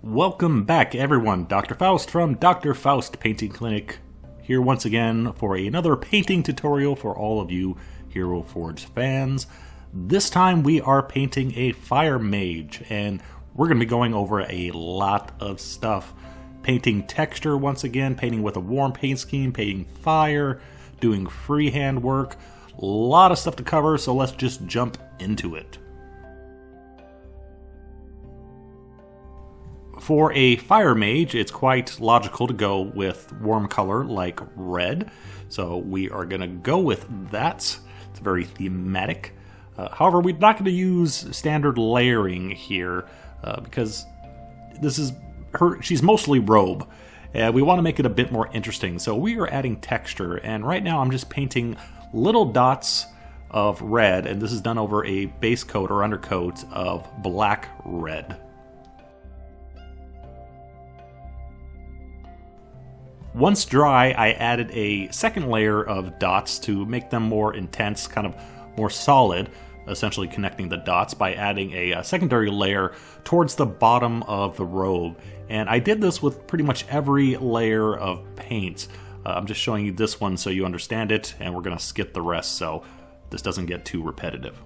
Welcome back, everyone. Dr. Faust from Dr. Faust Painting Clinic here once again for another painting tutorial for all of you Hero Forge fans. This time we are painting a fire mage, and we're going to be going over a lot of stuff. Painting texture once again, painting with a warm paint scheme, painting fire, doing freehand work. A lot of stuff to cover, so let's just jump into it. For a fire mage, it's quite logical to go with warm color like red, so we are going to go with that. It's very thematic. However, we're not going to use standard layering here because this is she's mostly robe. We want to make it a bit more interesting, so we are adding texture, and right now I'm just painting little dots of red, and this is done over a base coat or undercoat of black red. Once dry, I added a second layer of dots to make them more intense, kind of more solid, essentially connecting the dots by adding a secondary layer towards the bottom of the robe. And I did this with pretty much every layer of paint. I'm just showing you this one so you understand it, and we're going to skip the rest so this doesn't get too repetitive.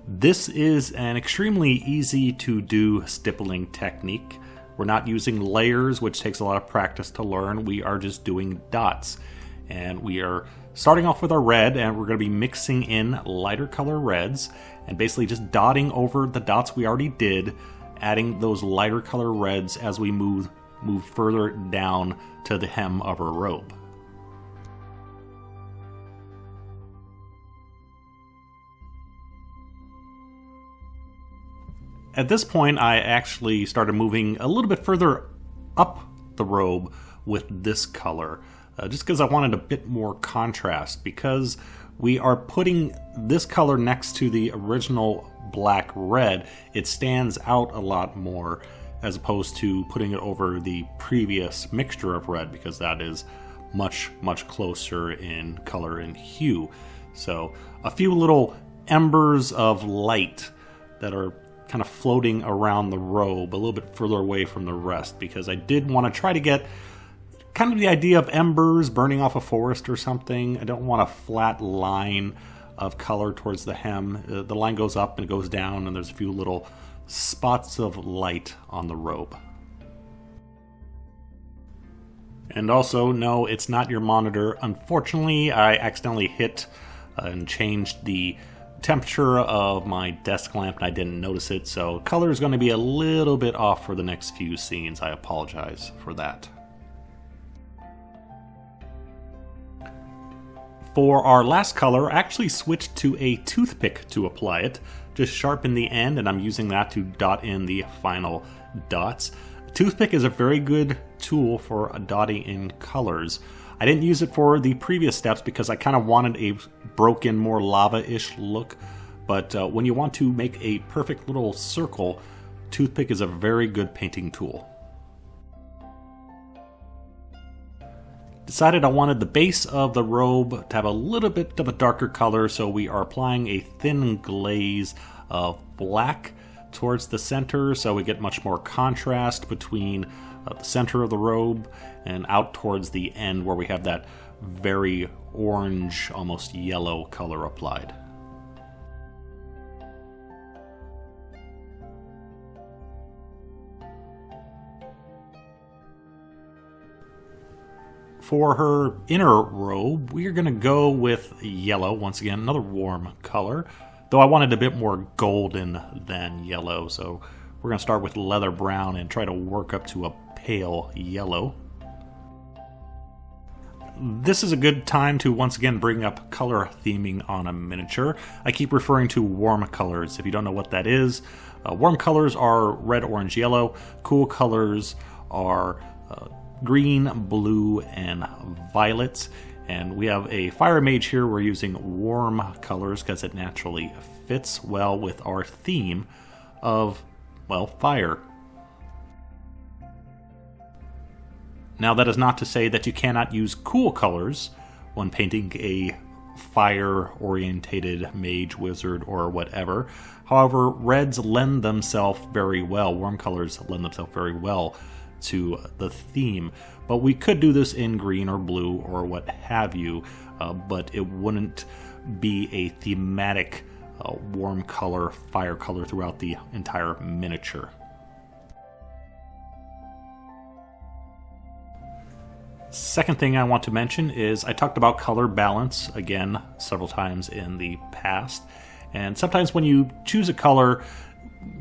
This is an extremely easy to do stippling technique. We're not using layers, which takes a lot of practice to learn. We are just doing dots. And we are starting off with our red, and we're going to be mixing in lighter color reds and basically just dotting over the dots we already did, adding those lighter color reds as we move further down to the hem of our robe. At this point, I actually started moving a little bit further up the robe with this color, just because I wanted a bit more contrast, because we are putting this color next to the original black red. It stands out a lot more as opposed to putting it over the previous mixture of red, because that is much closer in color and hue. So a few little embers of light that are kind of floating around the robe a little bit further away from the rest, because I did want to try to get kind of the idea of embers burning off a forest or something. I don't want a flat line of color towards the hem. The line goes up and it goes down, and there's a few little spots of light on the robe. And also, no, it's not your monitor. Unfortunately, I accidentally hit and changed the temperature of my desk lamp, and I didn't notice it, so color is going to be a little bit off for the next few scenes. I apologize for that. For our last color, I actually switched to a toothpick to apply it. Just sharpen the end, and I'm using that to dot in the final dots. Toothpick is a very good tool for dotting in colors. I didn't use it for the previous steps because I kind of wanted a broken, more lava-ish look, but when you want to make a perfect little circle, toothpick is a very good painting tool. Decided I wanted the base of the robe to have a little bit of a darker color, so we are applying a thin glaze of black towards the center so we get much more contrast between the center of the robe and out towards the end where we have that very orange, almost yellow color applied. For her inner robe, we're going to go with yellow, once again, another warm color, though I wanted a bit more golden than yellow, so we're going to start with leather brown and try to work up to a pale yellow. This is a good time to once again bring up color theming on a miniature. I keep referring to warm colors. If you don't know what that is, warm colors are red, orange, yellow. Cool colors are green, blue, and violet. And we have a fire mage here. We're using warm colors because it naturally fits well with our theme of, well, fire. Now, that is not to say that you cannot use cool colors when painting a fire-orientated mage, wizard, or whatever. However, reds lend themselves very well, warm colors lend themselves very well to the theme. But we could do this in green or blue or what have you, but it wouldn't be a thematic warm color, fire color throughout the entire miniature. Second thing I want to mention is I talked about color balance again several times in the past, and sometimes when you choose a color,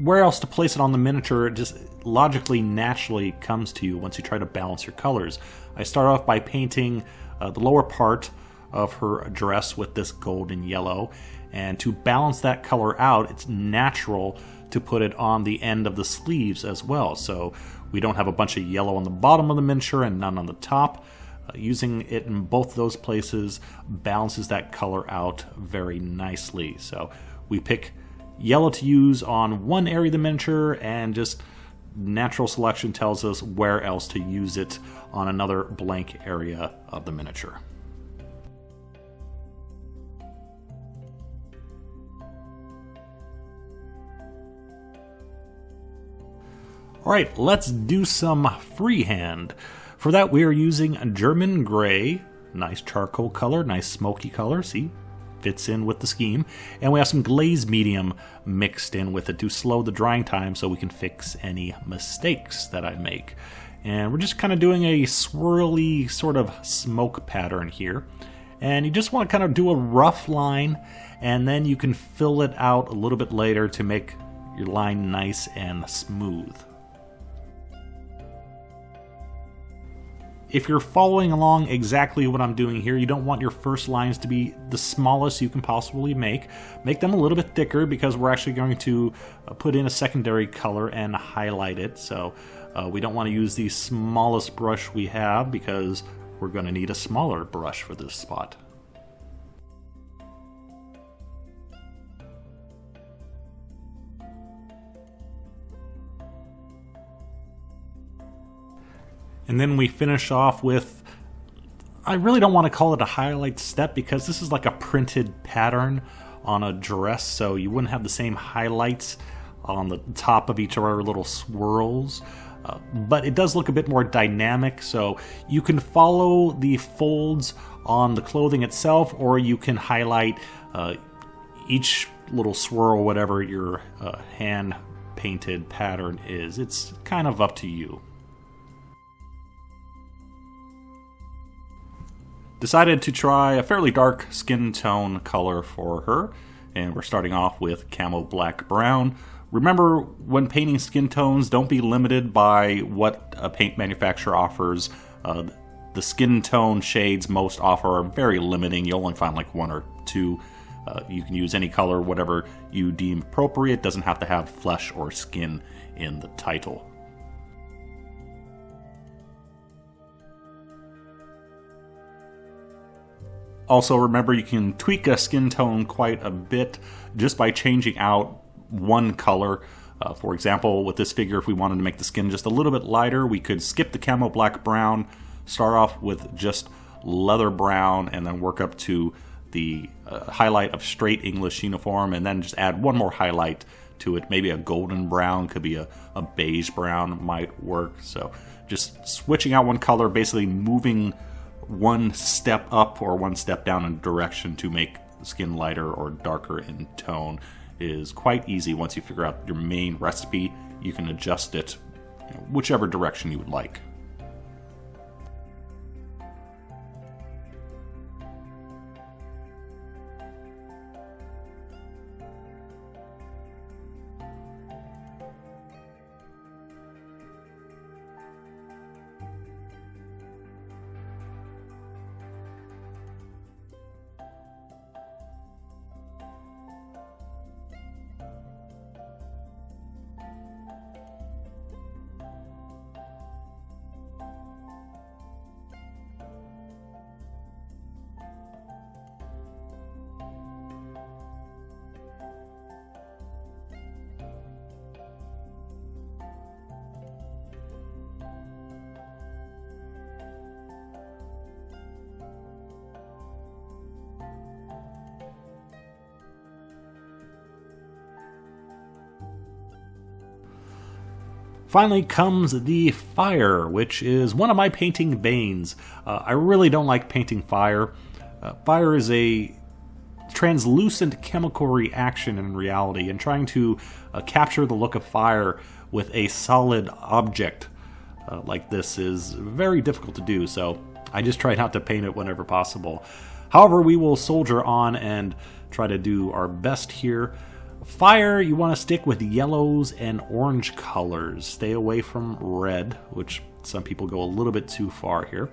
where else to place it on the miniature just logically, naturally comes to you once you try to balance your colors. I start off by painting the lower part of her dress with this golden yellow, and to balance that color out, it's natural to put it on the end of the sleeves as well, so we don't have a bunch of yellow on the bottom of the miniature and none on the top. Using it in both those places balances that color out very nicely. So we pick yellow to use on one area of the miniature, and just natural selection tells us where else to use it on another blank area of the miniature. Alright, let's do some freehand. For that we are using German gray, nice charcoal color, nice smoky color, see? Fits in with the scheme. And we have some glaze medium mixed in with it to slow the drying time so we can fix any mistakes that I make. And we're just kind of doing a swirly sort of smoke pattern here. And you just want to kind of do a rough line, and then you can fill it out a little bit later to make your line nice and smooth. If you're following along exactly what I'm doing here, you don't want your first lines to be the smallest you can possibly make. Make them a little bit thicker because we're actually going to put in a secondary color and highlight it. So we don't want to use the smallest brush we have because we're going to need a smaller brush for this spot. And then we finish off with, I really don't want to call it a highlight step because this is like a printed pattern on a dress, so you wouldn't have the same highlights on the top of each of our little swirls. But it does look a bit more dynamic, so you can follow the folds on the clothing itself, or you can highlight each little swirl, whatever your hand-painted pattern is. It's kind of up to you. Decided to try a fairly dark skin tone color for her, and we're starting off with Camo Black Brown. Remember, when painting skin tones, don't be limited by what a paint manufacturer offers. The skin tone shades most offer are very limiting. You'll only find like one or two. You can use any color, whatever you deem appropriate. Doesn't have to have flesh or skin in the title. Also, remember, you can tweak a skin tone quite a bit just by changing out one color. For example, with this figure, if we wanted to make the skin just a little bit lighter, we could skip the Camo Black Brown, start off with just leather brown, and then work up to the highlight of straight English uniform, and then just add one more highlight to it. Maybe a golden brown, could be a beige brown might work. So just switching out one color, basically moving one step up or one step down in a direction to make the skin lighter or darker in tone is quite easy. Once you figure out your main recipe, you can adjust it whichever direction you would like. Finally comes the fire, which is one of my painting banes. I really don't like painting fire. Fire is a translucent chemical reaction in reality, and trying to capture the look of fire with a solid object like this is very difficult to do, so I just try not to paint it whenever possible. However, we will soldier on and try to do our best here. Fire, you want to stick with yellows and orange colors. Stay away from red, which some people go a little bit too far here.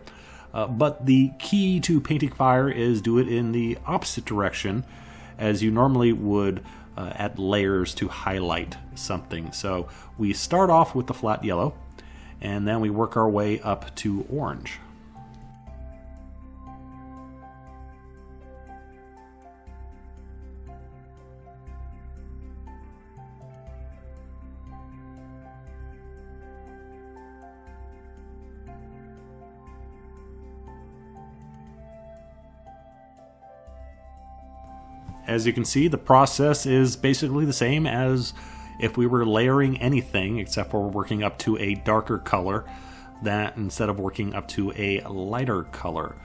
But the key to painting fire is do it in the opposite direction as you normally would add layers to highlight something. So we start off with the flat yellow, and then we work our way up to orange. As you can see, the process is basically the same as if we were layering anything, except for working up to a darker color that instead of working up to a lighter color.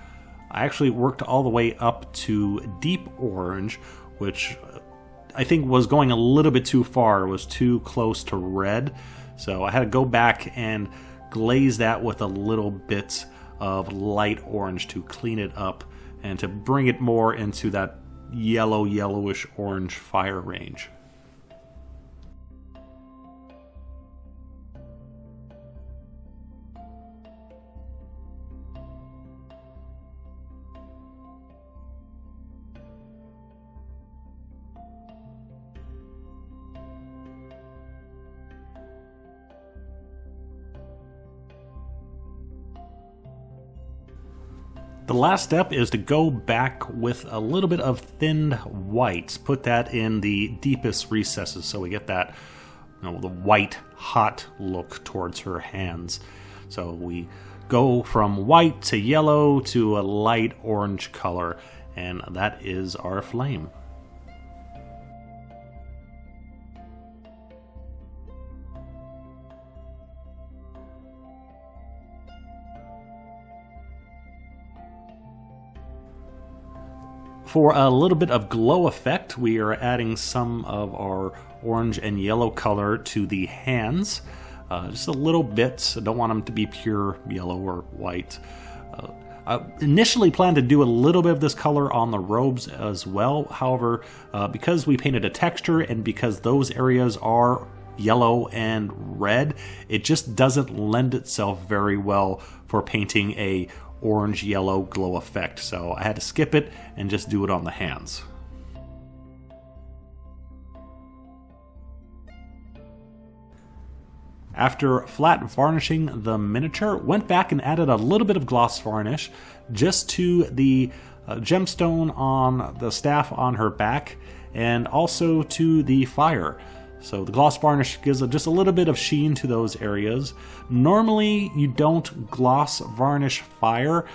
I actually worked all the way up to deep orange, which I think was going a little bit too far. It was too close to red, so I had to go back and glaze that with a little bit of light orange to clean it up and to bring it more into that yellowish orange fire range. The last step is to go back with a little bit of thinned whites. Put that in the deepest recesses so we get that, the white, hot look towards her hands. So we go from white to yellow to a light orange color, and that is our flame. For a little bit of glow effect, we are adding some of our orange and yellow color to the hands. Just a little bit. I don't want them to be pure yellow or white. I initially planned to do a little bit of this color on the robes as well. However, because we painted a texture and because those areas are yellow and red, it just doesn't lend itself very well for painting a orange yellow glow effect, so I had to skip it and just do it on the hands. After flat varnishing the miniature, went back and added a little bit of gloss varnish just to the gemstone on the staff on her back and also to the fire. So the gloss varnish gives just a little bit of sheen to those areas. Normally you don't gloss varnish fire.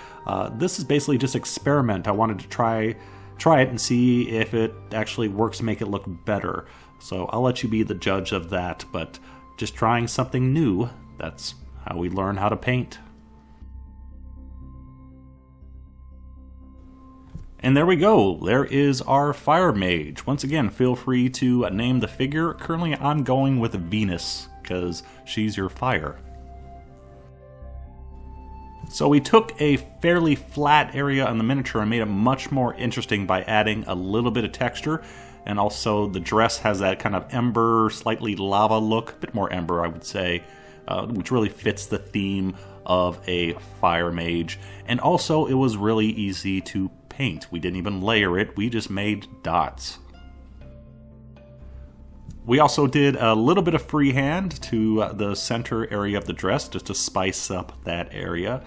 This is basically just experiment. I wanted to try it and see if it actually works to make it look better. So I'll let you be the judge of that, but just trying something new, that's how we learn how to paint. And there we go, there is our fire mage. Once again, feel free to name the figure. Currently I'm going with Venus, because she's your fire. So we took a fairly flat area on the miniature and made it much more interesting by adding a little bit of texture. And also the dress has that kind of ember, slightly lava look, a bit more ember I would say, which really fits the theme of a fire mage. And also it was really easy to paint. We didn't even layer it, we just made dots. We also did a little bit of freehand to the center area of the dress just to spice up that area.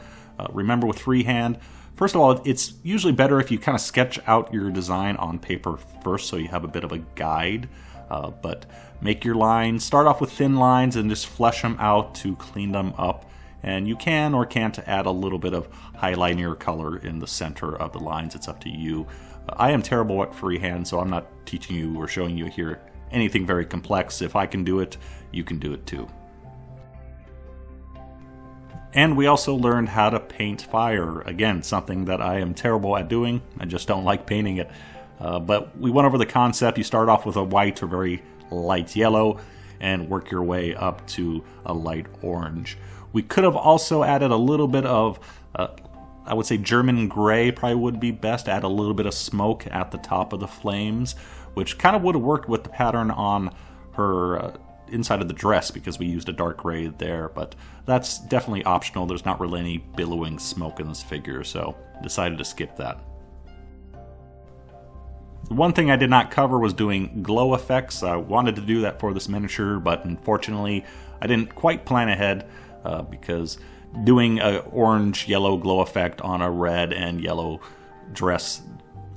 Remember with freehand, first of all, it's usually better if you kind of sketch out your design on paper first so you have a bit of a guide. But make your lines, start off with thin lines and just flesh them out to clean them up. And you can or can't add a little bit of highlighting or color in the center of the lines. It's up to you. I am terrible at freehand, so I'm not teaching you or showing you here anything very complex. If I can do it, you can do it too. And we also learned how to paint fire. Again, something that I am terrible at doing. I just don't like painting it. But we went over the concept. You start off with a white or very light yellow and work your way up to a light orange. We could have also added a little bit of, I would say German gray probably would be best. Add a little bit of smoke at the top of the flames, which kind of would have worked with the pattern on her inside of the dress because we used a dark gray there, but that's definitely optional. There's not really any billowing smoke in this figure, so decided to skip that. One thing I did not cover was doing glow effects. I wanted to do that for this miniature, but unfortunately I didn't quite plan ahead because doing an orange-yellow glow effect on a red and yellow dress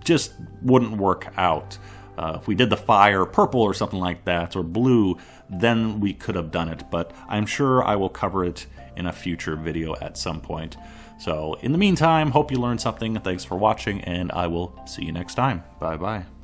just wouldn't work out. If we did the fire purple or something like that, or blue, then we could have done it, but I'm sure I will cover it in a future video at some point. So in the meantime, hope you learned something. Thanks for watching, and I will see you next time. Bye-bye.